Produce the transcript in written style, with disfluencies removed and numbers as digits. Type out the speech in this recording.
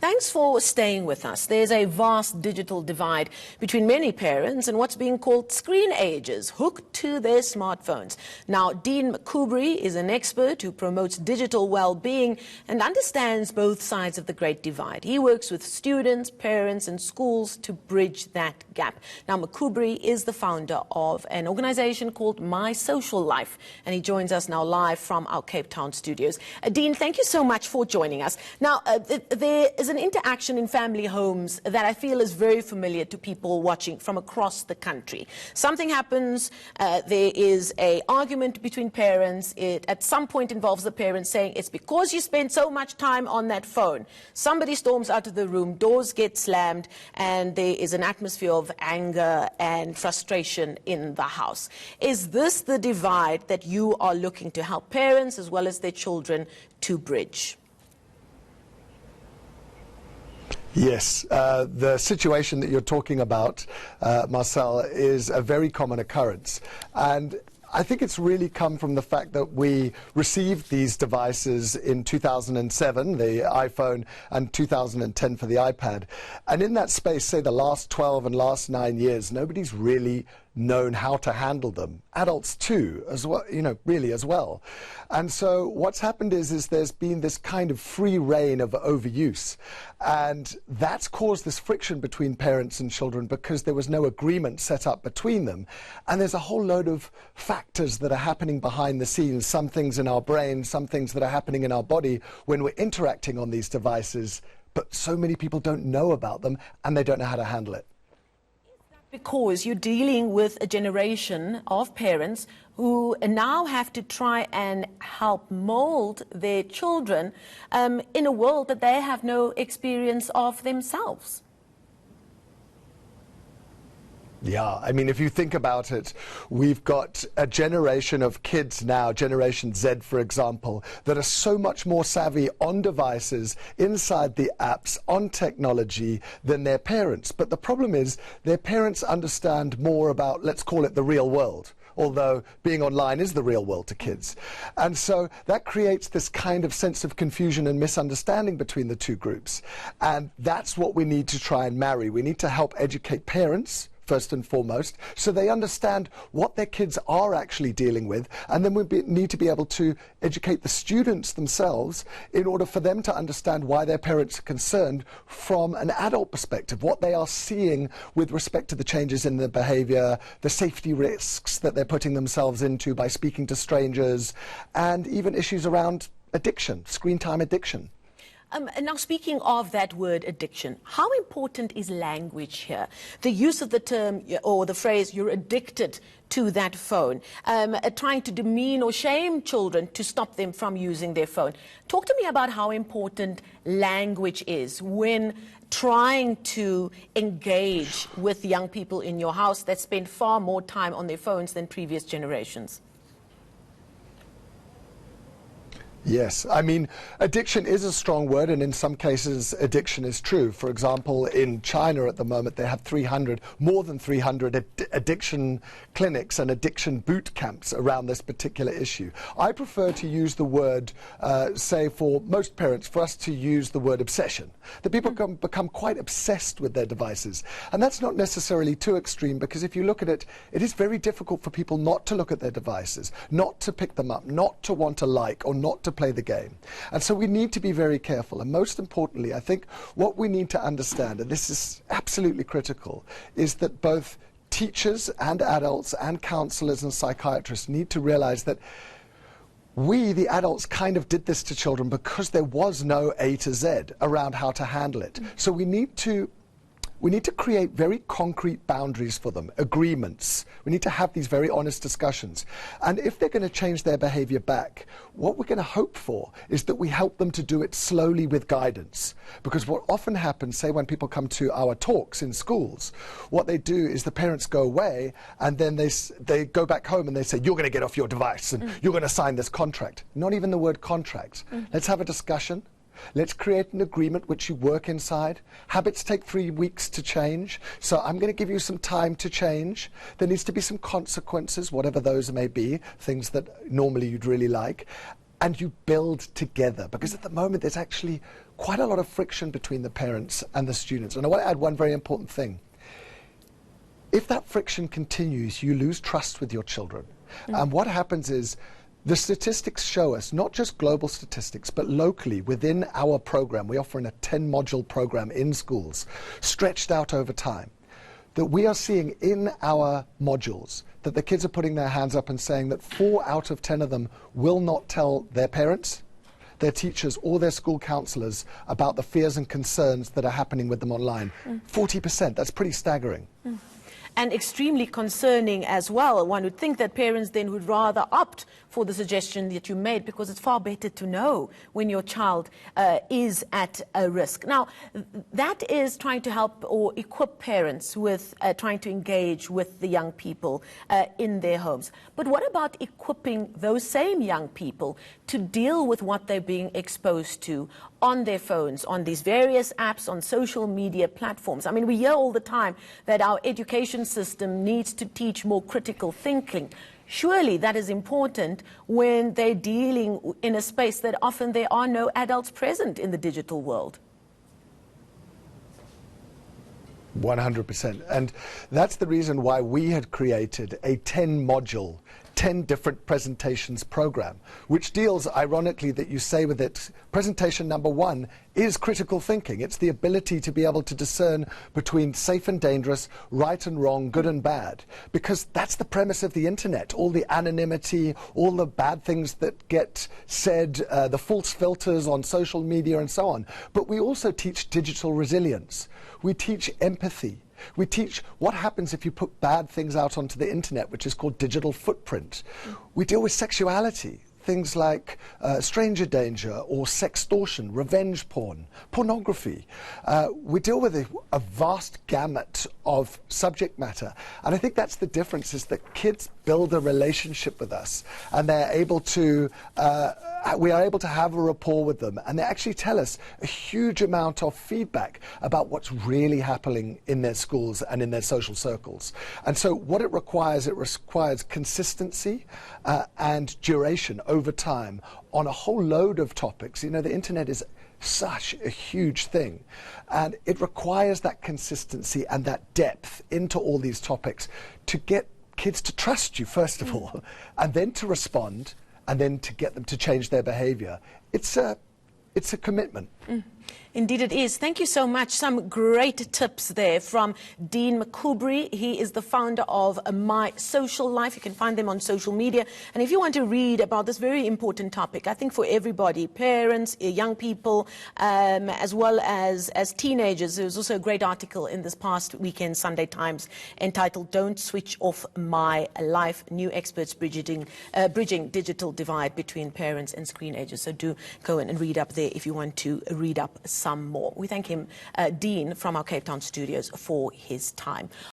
thanks for staying with us. There's a vast digital divide between many parents and what's being called screenagers, hooked to their smartphones. Now, Dean McCoubrey is an expert who promotes digital well-being and understands both sides of the great divide. He works with students, parents and schools to bridge that gap. Now, McCoubrey is the founder of an organization called My Social Life, and he joins us now live from our Cape Town studios. Dean, thank you so much for joining us. Now, there is an interaction in family homes that I feel is very familiar to people watching from across the country. Something happens, there is an argument between parents. It at some point involves the parents saying, it's because you spend so much time on that phone. Somebody storms out of the room, doors get slammed, and there is an atmosphere of anger and frustration in the house. Is this the divide that you are looking to help parents as well as their children to bridge? Yes, the situation that you're talking about, Marcel, is a very common occurrence. And I think it's really come from the fact that we received these devices in 2007, the iPhone, and 2010 for the iPad. And in that space, say the last 12 and last 9 years, nobody's really known how to handle them. Adults too, as well, really as well. And so what's happened is there's been this kind of free reign of overuse. And that's caused this friction between parents and children because there was no agreement set up between them. And there's a whole load of factors that are happening behind the scenes, some things in our brain, some things that are happening in our body when we're interacting on these devices. But so many people don't know about them and they don't know how to handle it. Because you're dealing with a generation of parents who now have to try and help mold their children in a world that they have no experience of themselves. Yeah, I mean, if you think about it, we've got a generation of kids now, Generation Z, for example, that are so much more savvy on devices, inside the apps, on technology than their parents. But the problem is their parents understand more about, let's call it the real world, although being online is the real world to kids. And so that creates this kind of sense of confusion and misunderstanding between the two groups. And that's what we need to try and marry. We need to help educate parents, first and foremost, so they understand what their kids are actually dealing with, and then we need to be able to educate the students themselves in order for them to understand why their parents are concerned from an adult perspective, what they are seeing with respect to the changes in their behavior, the safety risks that they're putting themselves into by speaking to strangers, and even issues around addiction, screen time addiction. And now, speaking of that word addiction, how important is language here? The use of the term or the phrase, you're addicted to that phone, trying to demean or shame children to stop them from using their phone. Talk to me about how important language is when trying to engage with young people in your house that spend far more time on their phones than previous generations. Yes, I mean, addiction is a strong word, and in some cases addiction is true. For example, in China at the moment they have more than 300 addiction clinics and addiction boot camps around this particular issue. I prefer to use the word, say for most parents, for us to use the word obsession. That people can become quite obsessed with their devices. And that's not necessarily too extreme, because if you look at it, it is very difficult for people not to look at their devices, not to pick them up, not to want to like or not to play the game. And so we need to be very careful. And most importantly, I think what we need to understand, and this is absolutely critical, is that both teachers and adults and counselors and psychiatrists need to realize that we, the adults, kind of did this to children because there was no A to Z around how to handle it. So we need to create very concrete boundaries for them, agreements. We need to have these very honest discussions. And if they're going to change their behavior back, what we're going to hope for is that we help them to do it slowly with guidance. Because what often happens, say when people come to our talks in schools, what they do is the parents go away and then they go back home and they say, you're going to get off your device and you're going to sign this contract. Not even the word contract. Let's have a discussion. Let's create an agreement which you work inside. Habits take 3 weeks to change, so I'm going to give you some time to change. There needs to be some consequences, whatever those may be, things that normally you'd really like. And you build together, because at the moment there's actually quite a lot of friction between the parents and the students. And I want to add one very important thing. If that friction continues, you lose trust with your children. And what happens is, the statistics show us, not just global statistics, but locally within our program, we offer in a 10-module program in schools, stretched out over time, that we are seeing in our modules that the kids are putting their hands up and saying that 4 out of 10 of them will not tell their parents, their teachers, or their school counselors about the fears and concerns that are happening with them online. 40%, that's pretty staggering. And extremely concerning as well. One would think that parents then would rather opt for the suggestion that you made, because it's far better to know when your child is at a risk. Now, that is trying to help or equip parents with trying to engage with the young people in their homes. But what about equipping those same young people to deal with what they're being exposed to on their phones, on these various apps, on social media platforms? I mean, we hear all the time that our education system needs to teach more critical thinking. Surely that is important when they're dealing in a space that often there are no adults present in the digital world. 100%. And that's the reason why we had created a 10-module, 10 different presentations program, which deals, ironically, that you say with it, presentation number 1 is critical thinking. It's the ability to be able to discern between safe and dangerous, right and wrong, good and bad, because that's the premise of the internet. All the anonymity, all the bad things that get said, the false filters on social media and so on. But we also teach digital resilience. We teach empathy. We teach what happens if you put bad things out onto the internet, which is called digital footprint. We deal with sexuality, things like stranger danger or sextortion, revenge porn, pornography. We deal with a vast gamut of subject matter. And I think that's the difference, is that kids build a relationship with us, and they're able to, we are able to have a rapport with them, and they actually tell us a huge amount of feedback about what's really happening in their schools and in their social circles. And so what it requires consistency and duration over time on a whole load of topics. You know, the internet is such a huge thing, and it requires that consistency and that depth into all these topics to get kids to trust you, first of all, and then to respond, and then to get them to change their behavior. It's a commitment. Indeed it is. Thank you so much. Some great tips there from Dean McCoubrey. He is the founder of My Social Life. You can find them on social media. And if you want to read about this very important topic, I think for everybody, parents, young people, as well as teenagers, there was also a great article in this past weekend Sunday Times entitled "Don't Switch Off My Life, New Experts Bridging Digital Divide Between Parents and Screenagers." So do go in and read up there if you want to read up some more. We thank him, Dean, from our Cape Town studios, for his time.